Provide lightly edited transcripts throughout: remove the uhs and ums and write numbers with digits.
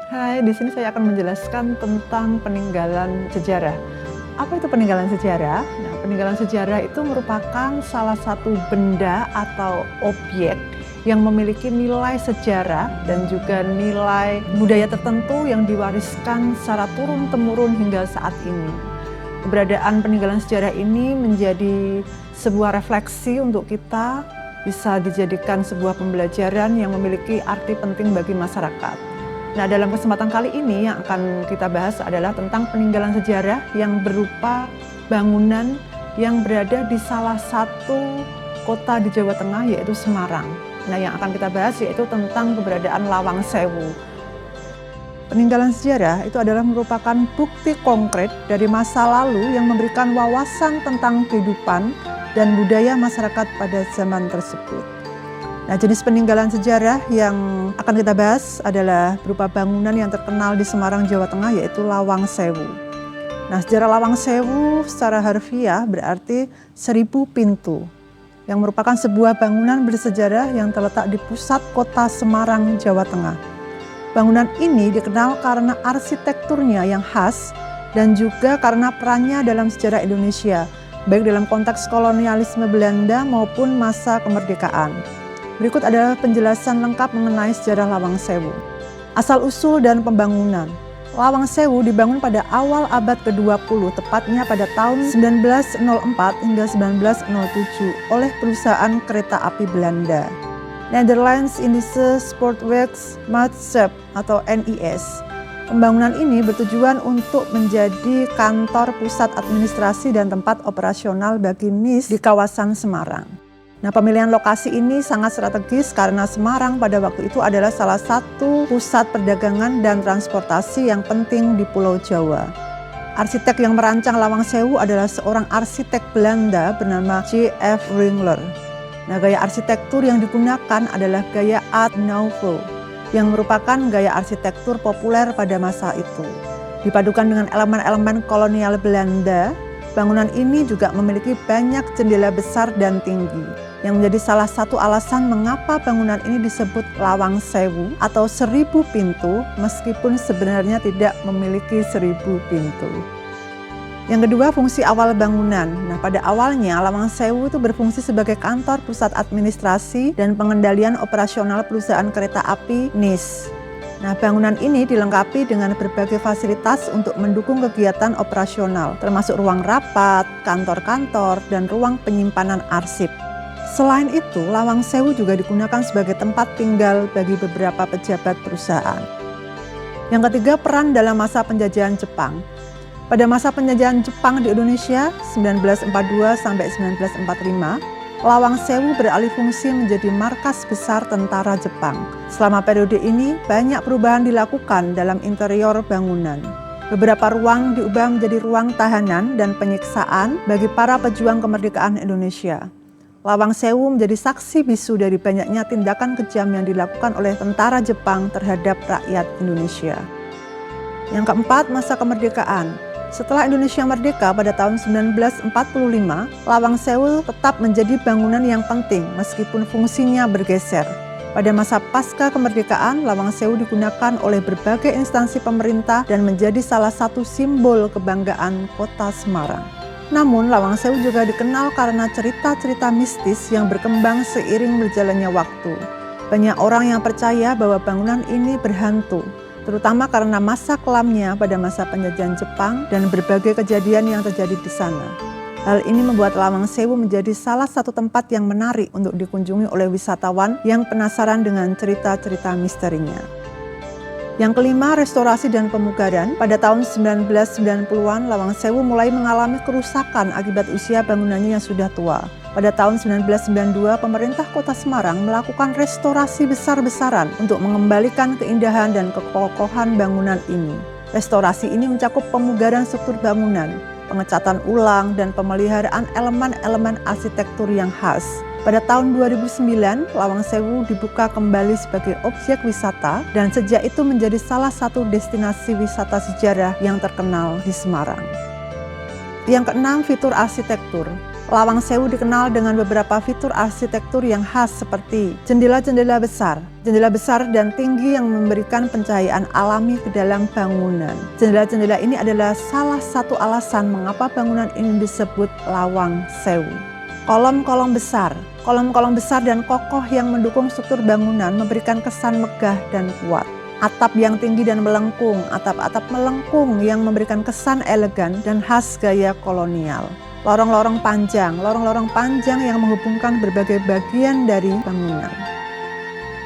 Hai, di sini saya akan menjelaskan tentang peninggalan sejarah. Apa itu peninggalan sejarah? Nah, peninggalan sejarah itu merupakan salah satu benda atau objek yang memiliki nilai sejarah dan juga nilai budaya tertentu yang diwariskan secara turun-temurun hingga saat ini. Keberadaan peninggalan sejarah ini menjadi sebuah refleksi untuk kita, bisa dijadikan sebuah pembelajaran yang memiliki arti penting bagi masyarakat. Nah, dalam kesempatan kali ini yang akan kita bahas adalah tentang peninggalan sejarah yang berupa bangunan yang berada di salah satu kota di Jawa Tengah, yaitu Semarang. Nah, yang akan kita bahas yaitu tentang keberadaan Lawang Sewu. Peninggalan sejarah itu adalah merupakan bukti konkret dari masa lalu yang memberikan wawasan tentang kehidupan dan budaya masyarakat pada zaman tersebut. Nah, jenis peninggalan sejarah yang akan kita bahas adalah berupa bangunan yang terkenal di Semarang, Jawa Tengah, yaitu Lawang Sewu. Nah, sejarah Lawang Sewu secara harfiah berarti 1000 pintu, yang merupakan sebuah bangunan bersejarah yang terletak di pusat kota Semarang, Jawa Tengah. Bangunan ini dikenal karena arsitekturnya yang khas dan juga karena perannya dalam sejarah Indonesia, baik dalam konteks kolonialisme Belanda maupun masa kemerdekaan. Berikut adalah penjelasan lengkap mengenai sejarah Lawang Sewu. Asal-usul dan pembangunan. Lawang Sewu dibangun pada awal abad ke-20, tepatnya pada tahun 1904 hingga 1907 oleh perusahaan kereta api Belanda, Nederlands Indische Spoorwegen Maatschappij atau NIS. Pembangunan ini bertujuan untuk menjadi kantor pusat administrasi dan tempat operasional bagi NIS di kawasan Semarang. Nah, pemilihan lokasi ini sangat strategis karena Semarang pada waktu itu adalah salah satu pusat perdagangan dan transportasi yang penting di Pulau Jawa. Arsitek yang merancang Lawang Sewu adalah seorang arsitek Belanda bernama J.F. Ringler. Nah, gaya arsitektur yang digunakan adalah gaya Art Nouveau, yang merupakan gaya arsitektur populer pada masa itu. Dipadukan dengan elemen-elemen kolonial Belanda, bangunan ini juga memiliki banyak jendela besar dan tinggi, yang menjadi salah satu alasan mengapa bangunan ini disebut Lawang Sewu atau 1000 pintu, meskipun sebenarnya tidak memiliki 1000 pintu. Yang kedua, fungsi awal bangunan. Nah, pada awalnya Lawang Sewu itu berfungsi sebagai kantor pusat administrasi dan pengendalian operasional perusahaan kereta api NIS. Nah, bangunan ini dilengkapi dengan berbagai fasilitas untuk mendukung kegiatan operasional, termasuk ruang rapat, kantor-kantor, dan ruang penyimpanan arsip. Selain itu, Lawang Sewu juga digunakan sebagai tempat tinggal bagi beberapa pejabat perusahaan. Yang ketiga, peran dalam masa penjajahan Jepang. Pada masa penjajahan Jepang di Indonesia 1942 sampai 1945, Lawang Sewu beralih fungsi menjadi markas besar tentara Jepang. Selama periode ini, banyak perubahan dilakukan dalam interior bangunan. Beberapa ruang diubah menjadi ruang tahanan dan penyiksaan bagi para pejuang kemerdekaan Indonesia. Lawang Sewu menjadi saksi bisu dari banyaknya tindakan kejam yang dilakukan oleh tentara Jepang terhadap rakyat Indonesia. Yang keempat, masa kemerdekaan. Setelah Indonesia merdeka pada tahun 1945, Lawang Sewu tetap menjadi bangunan yang penting meskipun fungsinya bergeser. Pada masa pasca kemerdekaan, Lawang Sewu digunakan oleh berbagai instansi pemerintah dan menjadi salah satu simbol kebanggaan kota Semarang. Namun, Lawang Sewu juga dikenal karena cerita-cerita mistis yang berkembang seiring berjalannya waktu. Banyak orang yang percaya bahwa bangunan ini berhantu, terutama karena masa kelamnya pada masa penjajahan Jepang dan berbagai kejadian yang terjadi di sana. Hal ini membuat Lawang Sewu menjadi salah satu tempat yang menarik untuk dikunjungi oleh wisatawan yang penasaran dengan cerita-cerita misterinya. Yang kelima, restorasi dan pemugaran. Pada tahun 1990-an, Lawang Sewu mulai mengalami kerusakan akibat usia bangunannya yang sudah tua. Pada tahun 1992, pemerintah Kota Semarang melakukan restorasi besar-besaran untuk mengembalikan keindahan dan kekokohan bangunan ini. Restorasi ini mencakup pemugaran struktur bangunan, pengecatan ulang, dan pemeliharaan elemen-elemen arsitektur yang khas. Pada tahun 2009, Lawang Sewu dibuka kembali sebagai objek wisata dan sejak itu menjadi salah satu destinasi wisata sejarah yang terkenal di Semarang. Yang keenam, fitur arsitektur. Lawang Sewu dikenal dengan beberapa fitur arsitektur yang khas seperti jendela-jendela besar dan tinggi yang memberikan pencahayaan alami ke dalam bangunan. Jendela-jendela ini adalah salah satu alasan mengapa bangunan ini disebut Lawang Sewu. Kolom-kolom besar dan kokoh yang mendukung struktur bangunan memberikan kesan megah dan kuat. Atap yang tinggi dan melengkung, atap-atap melengkung yang memberikan kesan elegan dan khas gaya kolonial. Lorong-lorong panjang yang menghubungkan berbagai bagian dari bangunan.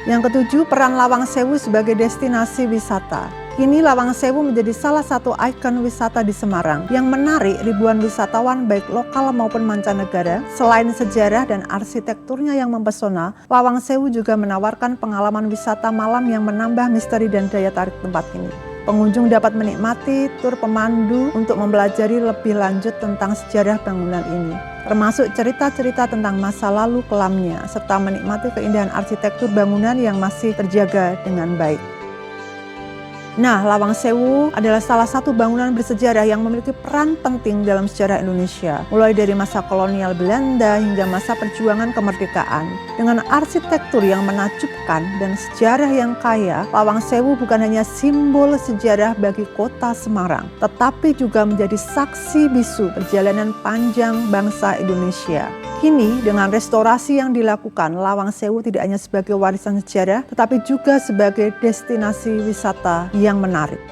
Yang ketujuh, peran Lawang Sewu sebagai destinasi wisata. Kini Lawang Sewu menjadi salah satu ikon wisata di Semarang yang menarik ribuan wisatawan baik lokal maupun mancanegara. Selain sejarah dan arsitekturnya yang mempesona, Lawang Sewu juga menawarkan pengalaman wisata malam yang menambah misteri dan daya tarik tempat ini. Pengunjung dapat menikmati tur pemandu untuk mempelajari lebih lanjut tentang sejarah bangunan ini, termasuk cerita-cerita tentang masa lalu kelamnya, serta menikmati keindahan arsitektur bangunan yang masih terjaga dengan baik. Nah, Lawang Sewu adalah salah satu bangunan bersejarah yang memiliki peran penting dalam sejarah Indonesia, mulai dari masa kolonial Belanda hingga masa perjuangan kemerdekaan. Dengan arsitektur yang menakjubkan dan sejarah yang kaya, Lawang Sewu bukan hanya simbol sejarah bagi kota Semarang, tetapi juga menjadi saksi bisu perjalanan panjang bangsa Indonesia. Kini, dengan restorasi yang dilakukan, Lawang Sewu tidak hanya sebagai warisan sejarah, tetapi juga sebagai destinasi wisata yang menarik.